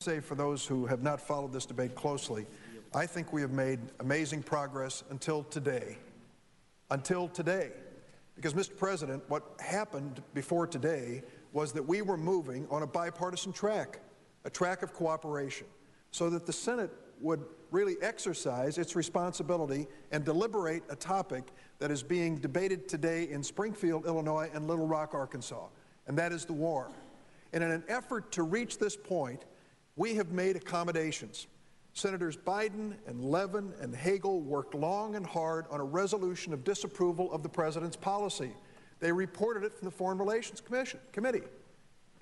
Say for those who have not followed this debate closely, I think we have made amazing progress until today. Until today. Because, Mr. President, what happened before today was that we were moving on a bipartisan track, a track of cooperation, so that the Senate would really exercise its responsibility and deliberate a topic that is being debated today in Springfield, Illinois, and Little Rock, Arkansas, and that is the war. And in an effort to reach this point, we have made accommodations. Senators Biden and Levin and Hagel worked long and hard on a resolution of disapproval of the president's policy. They reported it from the Foreign Relations Committee.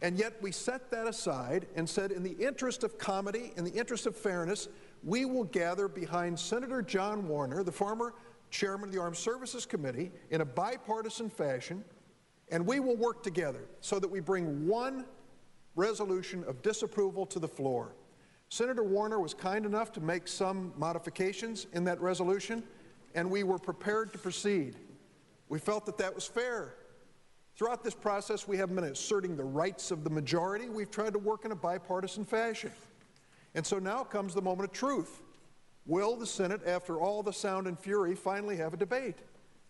And yet we set that aside and said, in the interest of comity, in the interest of fairness, we will gather behind Senator John Warner, the former chairman of the Armed Services Committee, in a bipartisan fashion, and we will work together so that we bring one resolution of disapproval to the floor. Senator Warner was kind enough to make some modifications in that resolution, and we were prepared to proceed. We felt that that was fair. Throughout this process, we haven't been asserting the rights of the majority. We've tried to work in a bipartisan fashion. And so now comes the moment of truth. Will the Senate, after all the sound and fury, finally have a debate?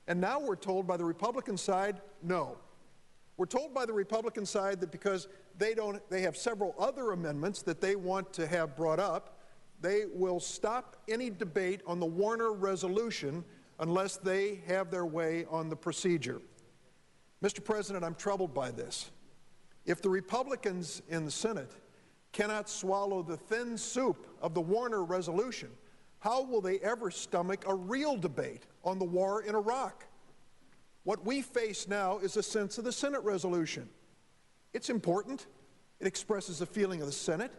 And now we're told by the Republican side, no. We're told by the Republican side that because they have several other amendments that they want to have brought up, they will stop any debate on the Warner resolution unless they have their way on the procedure. Mr. President, I'm troubled by this. If the Republicans in the Senate cannot swallow the thin soup of the Warner resolution, how will they ever stomach a real debate on the war in Iraq? What we face now is a sense of the Senate resolution. It's important. It expresses the feeling of the Senate,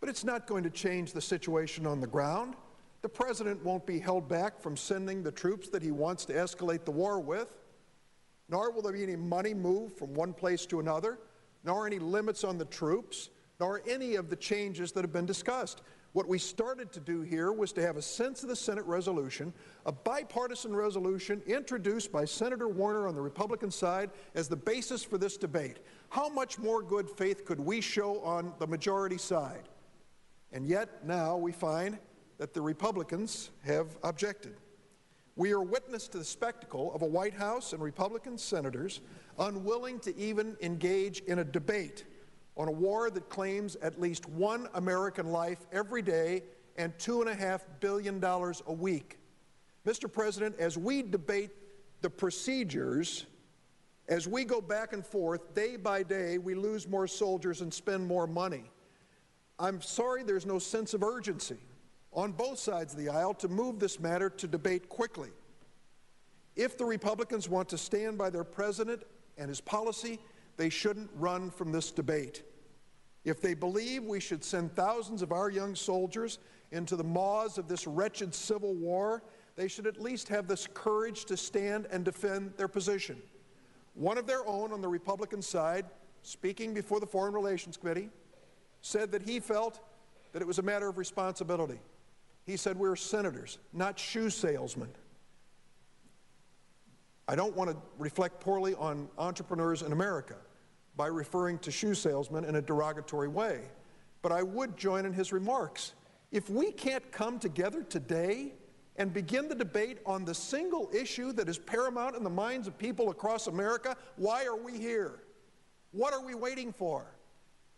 but it's not going to change the situation on the ground. The president won't be held back from sending the troops that he wants to escalate the war with, nor will there be any money moved from one place to another, nor any limits on the troops, nor any of the changes that have been discussed. What we started to do here was to have a sense of the Senate resolution, a bipartisan resolution introduced by Senator Warner on the Republican side as the basis for this debate. How much more good faith could we show on the majority side? And yet now we find that the Republicans have objected. We are witness to the spectacle of a White House and Republican senators unwilling to even engage in a debate on a war that claims at least one American life every day and $2.5 billion a week. Mr. President, as we debate the procedures, as we go back and forth day by day, we lose more soldiers and spend more money. I'm sorry there's no sense of urgency on both sides of the aisle to move this matter to debate quickly. If the Republicans want to stand by their president and his policy, they shouldn't run from this debate. If they believe we should send thousands of our young soldiers into the maws of this wretched civil war, they should at least have this courage to stand and defend their position. One of their own on the Republican side, speaking before the Foreign Relations Committee, said that he felt that it was a matter of responsibility. He said we're senators, not shoe salesmen. I don't want to reflect poorly on entrepreneurs in America by referring to shoe salesmen in a derogatory way, but I would join in his remarks. If we can't come together today and begin the debate on the single issue that is paramount in the minds of people across America, why are we here? What are we waiting for?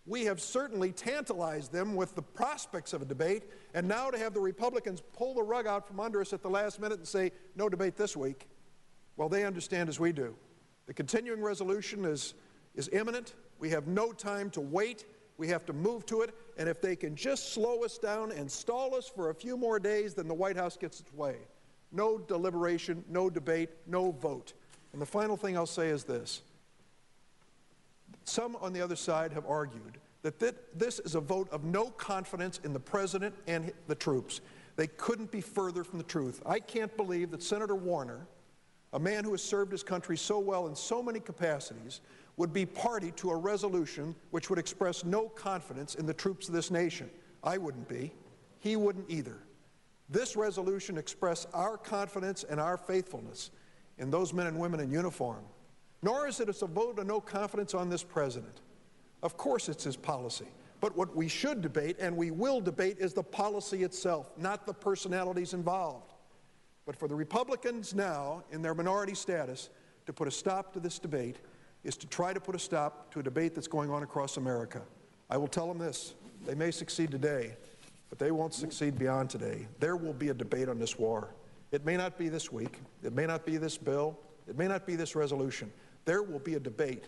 We have certainly tantalized them with the prospects of a debate, and now to have the Republicans pull the rug out from under us at the last minute and say, no debate this week, well, they understand as we do. The continuing resolution is imminent. We have no time to wait. We have to move to it, and if they can just slow us down and stall us for a few more days, then the White House gets its way. No deliberation, no debate, no vote. And the final thing I'll say is this. Some on the other side have argued that this is a vote of no confidence in the president and the troops. They couldn't be further from the truth. I can't believe that Senator Warner, a man who has served his country so well in so many capacities, would be party to a resolution which would express no confidence in the troops of this nation. I wouldn't be. He wouldn't either. This resolution expresses our confidence and our faithfulness in those men and women in uniform. Nor is it a vote of no confidence on this president. Of course it's his policy. But what we should debate, and we will debate, is the policy itself, not the personalities involved. But for the Republicans now, in their minority status, to put a stop to this debate is to try to put a stop to a debate that's going on across America. I will tell them this: they may succeed today, but they won't succeed beyond today. There will be a debate on this war. It may not be this week. It may not be this bill. It may not be this resolution. There will be a debate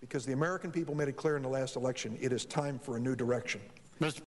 because the American people made it clear in the last election it is time for a new direction. Mr.